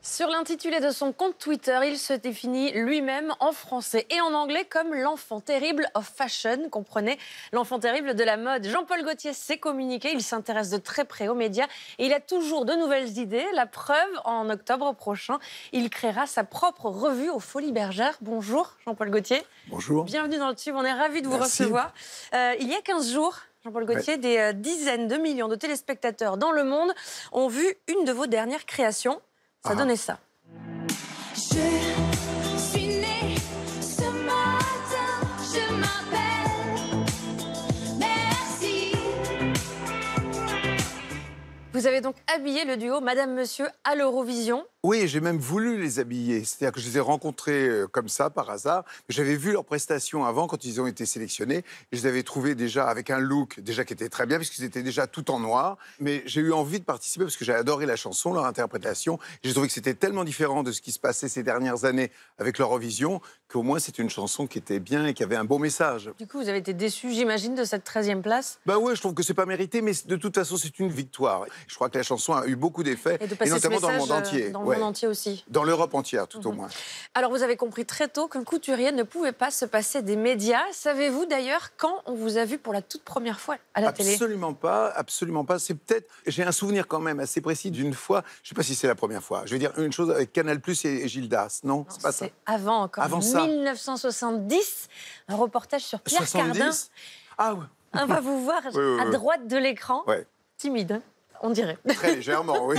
Sur l'intitulé de son compte Twitter, il se définit lui-même en français et en anglais comme l'enfant terrible of fashion. Comprenez, l'enfant terrible de la mode. Jean-Paul Gaultier sait communiquer, il s'intéresse de très près aux médias et il a toujours de nouvelles idées. La preuve, en octobre prochain, il créera sa propre revue aux Folies Bergères. Bonjour Jean-Paul Gaultier. Bonjour. Bienvenue dans le Tube, on est ravis de vous Merci. recevoir. Il y a 15 jours, Jean-Paul Gaultier, des dizaines de millions de téléspectateurs dans le monde ont vu une de vos dernières créations. Ça donnait ça. Je suis née ce matin, je m'appelle Merci. Vous avez donc habillé le duo Madame Monsieur à l'Eurovision. Oui, j'ai même voulu les habiller. C'est-à-dire que je les ai rencontrés comme ça, par hasard. J'avais vu leurs prestations avant, quand ils ont été sélectionnés. Et je les avais trouvés déjà avec un look déjà qui était très bien, puisqu'ils étaient déjà tout en noir. Mais j'ai eu envie de participer parce que j'ai adoré la chanson, leur interprétation. J'ai trouvé que c'était tellement différent de ce qui se passait ces dernières années avec l'Eurovision qu'au moins c'est une chanson qui était bien et qui avait un beau message. Du coup, vous avez été déçu, j'imagine, de cette 13e place. Bah ouais, je trouve que c'est pas mérité, mais de toute façon, c'est une victoire. Je crois que la chanson a eu beaucoup d'effets, Et de passer notamment ce dans le message monde entier. dans le monde entier aussi. Dans l'Europe entière, tout au moins. Alors, vous avez compris très tôt qu'un couturier ne pouvait pas se passer des médias. Savez-vous d'ailleurs quand on vous a vu pour la toute première fois à la télé? Absolument pas, absolument pas. C'est peut-être... J'ai un souvenir quand même assez précis d'une fois, je ne sais pas si c'est la première fois, je vais dire une chose avec Canal+ et Gildas, non, c'est pas ça. C'est avant encore, Avant ça. 1970, un reportage sur Pierre 70? Cardin. Ah ouais, On va vous voir Oui. à droite de l'écran. Ouais. Timide, hein, on dirait. Très légèrement, oui.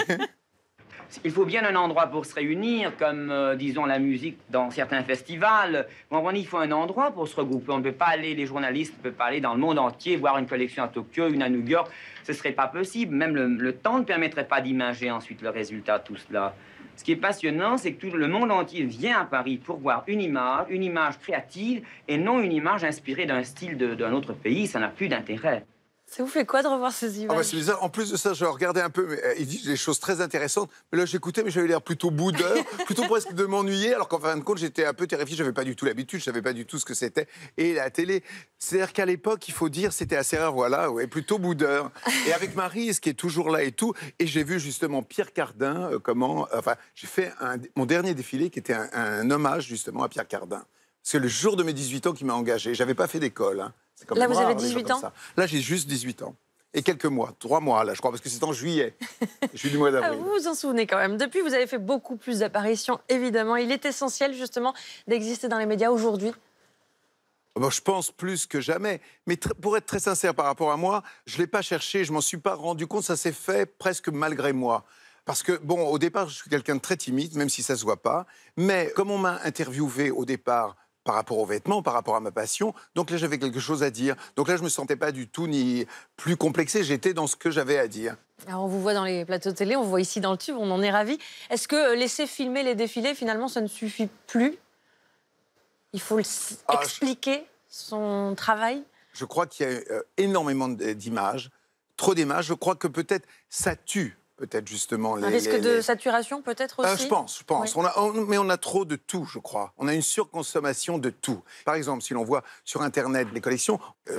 Il faut bien un endroit pour se réunir, comme, disons, la musique dans certains festivals. Bon, il faut un endroit pour se regrouper. On ne peut pas aller, les journalistes ne peuvent pas aller dans le monde entier, voir une collection à Tokyo, une à New York. Ce ne serait pas possible. Même le temps ne permettrait pas d'imager ensuite le résultat de tout cela. Ce qui est passionnant, c'est que tout le monde entier vient à Paris pour voir une image créative, et non une image inspirée d'un style d'un autre pays. Ça n'a plus d'intérêt. Ça vous fait quoi de revoir ces images? Ah bah c'est bizarre. En plus de ça, je regardais un peu, mais, il dit des choses très intéressantes. Mais là, j'écoutais, mais j'avais l'air plutôt boudeur, plutôt presque de m'ennuyer, alors qu'en fin de compte, j'étais un peu terrifié. Je n'avais pas du tout l'habitude, je ne savais pas du tout ce que c'était. Et la télé, c'est-à-dire qu'à l'époque, il faut dire, c'était assez rare, voilà, ouais, plutôt boudeur. Et avec Maryse, qui est toujours là et tout, et j'ai vu justement Pierre Cardin, j'ai fait mon dernier défilé qui était un hommage justement à Pierre Cardin. C'est le jour de mes 18 ans qui m'a engagé. Je n'avais pas fait d'école, hein. Là, vous avez 18 ans? Là, j'ai juste 18 ans. Et quelques mois, 3 mois, là, je crois, parce que c'est en juillet. Je suis du mois d'avril. Vous vous en souvenez quand même. Depuis, vous avez fait beaucoup plus d'apparitions, évidemment. Il est essentiel, justement, d'exister dans les médias aujourd'hui. Bon, je pense plus que jamais. Mais pour être très sincère par rapport à moi, je ne l'ai pas cherché, je ne m'en suis pas rendu compte. Ça s'est fait presque malgré moi. Parce que, bon, au départ, je suis quelqu'un de très timide, même si ça ne se voit pas. Mais comme on m'a interviewé au départ par rapport aux vêtements, par rapport à ma passion, donc là, j'avais quelque chose à dire. Donc là, je ne me sentais pas du tout ni plus complexé, j'étais dans ce que j'avais à dire. Alors, on vous voit dans les plateaux de télé, on vous voit ici dans le Tube, on en est ravis. Est-ce que laisser filmer les défilés, finalement, ça ne suffit plus? Il faut expliquer son travail? Je crois qu'il y a énormément d'images, trop d'images. Je crois que peut-être ça tue. Peut-être justement un risque de saturation, peut-être aussi? Je pense. Oui. Mais on a trop de tout, je crois. On a une surconsommation de tout. Par exemple, si l'on voit sur Internet les collections,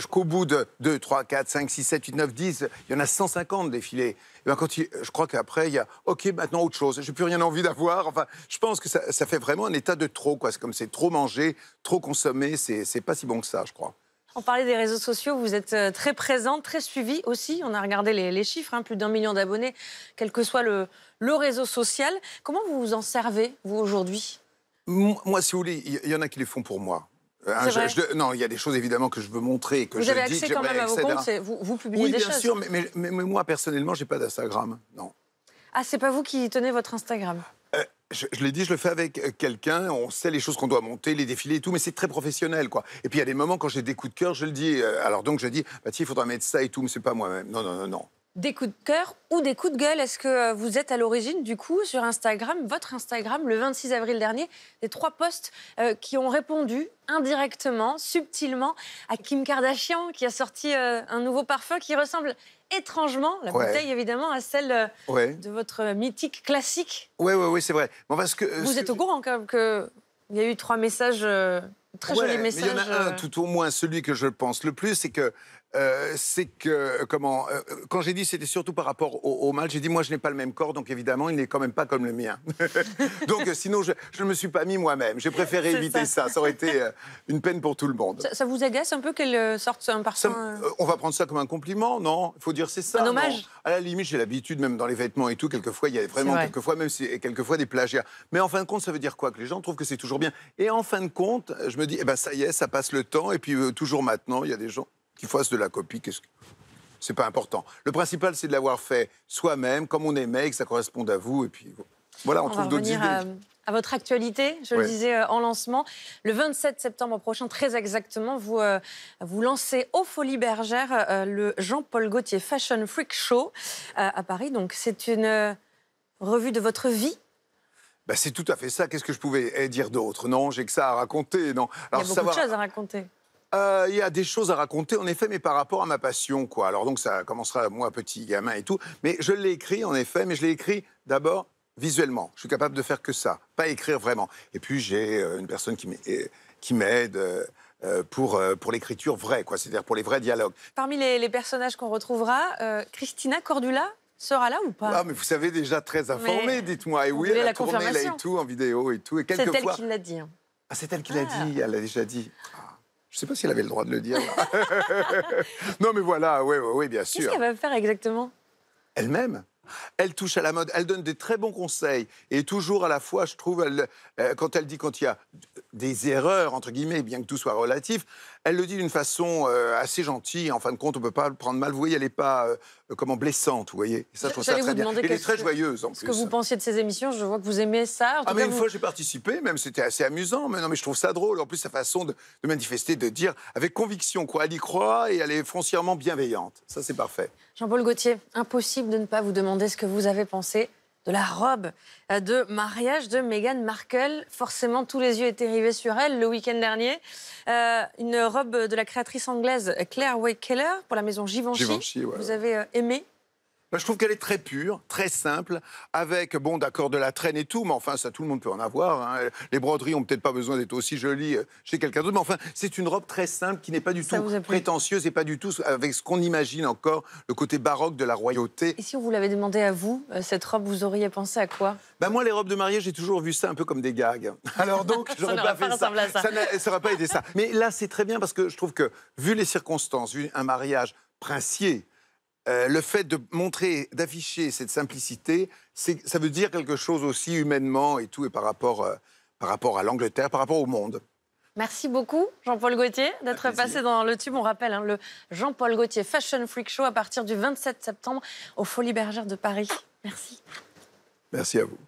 qu'au bout de 2, 3, 4, 5, 6, 7, 8, 9, 10, il y en a 150 défilés. Et bien, je crois qu'après, il y a OK, maintenant autre chose. Je n'ai plus rien envie d'avoir. Enfin, je pense que ça fait vraiment un état de trop, quoi. C'est comme c'est trop mangé, trop consommé. C'est pas si bon que ça, je crois. On parlait des réseaux sociaux, vous êtes très présente, très suivie aussi. On a regardé les chiffres, hein, plus d'1 million d'abonnés, quel que soit le réseau social. Comment vous vous en servez, vous, aujourd'hui? Moi, si vous voulez, il y en a qui les font pour moi. Non, il y a des choses évidemment que je veux montrer, que vous je avez dis, accès quand même à vos comptes, vous publiez des choses. Oui, bien sûr, mais moi, personnellement, je n'ai pas d'Instagram, non. Ah, c'est pas vous qui tenez votre Instagram? Je l'ai dit, je le fais avec quelqu'un, on sait les choses qu'on doit monter, les défilés et tout, mais c'est très professionnel, quoi. Et puis il y a des moments, quand j'ai des coups de cœur, je le dis. Alors donc je dis, bah tiens, il faudra mettre ça et tout, mais c'est pas moi-même. Non. Des coups de cœur ou des coups de gueule? Est-ce que vous êtes à l'origine, du coup, sur Instagram, votre Instagram, le 26 avril dernier, des 3 posts qui ont répondu indirectement, subtilement, à Kim Kardashian, qui a sorti un nouveau parfum qui ressemble étrangement, la bouteille évidemment, à celle de votre mythique classique? Oui, c'est vrai. Bon, parce que, vous êtes au courant quand même qu'il y a eu 3 messages, très jolis messages? Mais il y en a un, tout au moins, celui que je pense le plus, c'est que c'est que, quand j'ai dit c'était surtout par rapport au mal, j'ai dit moi je n'ai pas le même corps, donc évidemment il n'est quand même pas comme le mien. Donc sinon je ne me suis pas mis moi-même. J'ai préféré C'est éviter ça. Ça aurait été une peine pour tout le monde. Ça vous agace un peu qu'elle sorte un parfum On va prendre ça comme un compliment, non? Il faut dire c'est ça. Un non. hommage. À la limite, j'ai l'habitude, même dans les vêtements et tout, quelquefois, il y a vraiment, quelquefois des plagiats. Mais en fin de compte, ça veut dire quoi? Que les gens trouvent que c'est toujours bien. Et en fin de compte, je me dis, eh ben, ça y est, ça passe le temps. Et puis, toujours maintenant, il y a des gens qui fassent de la copie. C'est pas important. Le principal, c'est de l'avoir fait soi-même, comme on aimait, que ça corresponde à vous. Et puis, voilà, on trouve d'autres idées. À votre actualité, je le disais en lancement. Le 27 septembre prochain, très exactement, vous lancez aux Folies Bergères le Jean-Paul Gaultier Fashion Freak Show à Paris. Donc, c'est une revue de votre vie. Bah, c'est tout à fait ça. Qu'est-ce que je pouvais dire d'autre? Non, j'ai que ça à raconter. Non. Alors, il y a beaucoup de choses à raconter. Il y a des choses à raconter, en effet, mais par rapport à ma passion, quoi. Alors donc, ça commencera, moi, petit gamin et tout. Mais je l'ai écrit, en effet, mais je l'ai écrit d'abord visuellement. Je suis capable de faire que ça, pas écrire vraiment. Et puis, j'ai une personne qui m'aide pour l'écriture vraie, quoi. C'est-à-dire pour les vrais dialogues. Parmi les personnages qu'on retrouvera, Christina Cordula sera là ou pas? Ah, mais vous savez déjà très informé, dites-moi. Et oui, elle elle la a tourné là et tout, en vidéo et tout. Et c'est elle quelquefois... qui l'a dit. Hein. Ah, c'est elle qui l'a dit, elle l'a déjà dit. Je ne sais pas si elle avait le droit de le dire. Non, mais voilà, oui, bien sûr. Qu'est-ce qu'elle va faire exactement? Elle-même. Elle touche à la mode, elle donne des très bons conseils. Et toujours à la fois, je trouve, quand elle dit quand il y a des erreurs, entre guillemets, bien que tout soit relatif, elle le dit d'une façon assez gentille. En fin de compte, on ne peut pas le prendre mal. Vous voyez, elle n'est pas blessante, vous voyez. Et ça, je trouve ça très bien. Elle est très joyeuse, en plus. Ce que vous pensiez de ces émissions, je vois que vous aimez ça. Mais une fois, j'ai participé, même, c'était assez amusant. Mais non, mais je trouve ça drôle. En plus, sa façon de manifester, de dire avec conviction, quoi. Elle y croit et elle est foncièrement bienveillante. Ça, c'est parfait. Jean-Paul Gaultier, impossible de ne pas vous demander ce que vous avez pensé de la robe de mariage de Meghan Markle. Forcément, tous les yeux étaient rivés sur elle le week-end dernier. Une robe de la créatrice anglaise Claire Wake-Keller pour la maison Givenchy. Vous avez aimé? Je trouve qu'elle est très pure, très simple, avec, bon, d'accord, de la traîne et tout, mais enfin, ça, tout le monde peut en avoir. Hein. Les broderies ont peut-être pas besoin d'être aussi jolies chez quelqu'un d'autre, mais enfin, c'est une robe très simple qui n'est pas du tout prétentieuse et pas du tout avec ce qu'on imagine encore, le côté baroque de la royauté. Et si on vous l'avait demandé à vous, cette robe, vous auriez pensé à quoi? Moi, les robes de mariée, j'ai toujours vu ça un peu comme des gags. Alors donc, j'aurais pas fait ça. Ça n'aurait pas été ça. Mais là, c'est très bien parce que je trouve que, vu les circonstances, vu un mariage princier, le fait de montrer, d'afficher cette simplicité, ça veut dire quelque chose aussi humainement et tout, et par rapport à l'Angleterre, par rapport au monde. Merci beaucoup, Jean-Paul Gaultier, d'être passé dans le tube. On rappelle le Jean-Paul Gaultier Fashion Freak Show à partir du 27 septembre aux Folies Bergères de Paris. Merci. Merci à vous.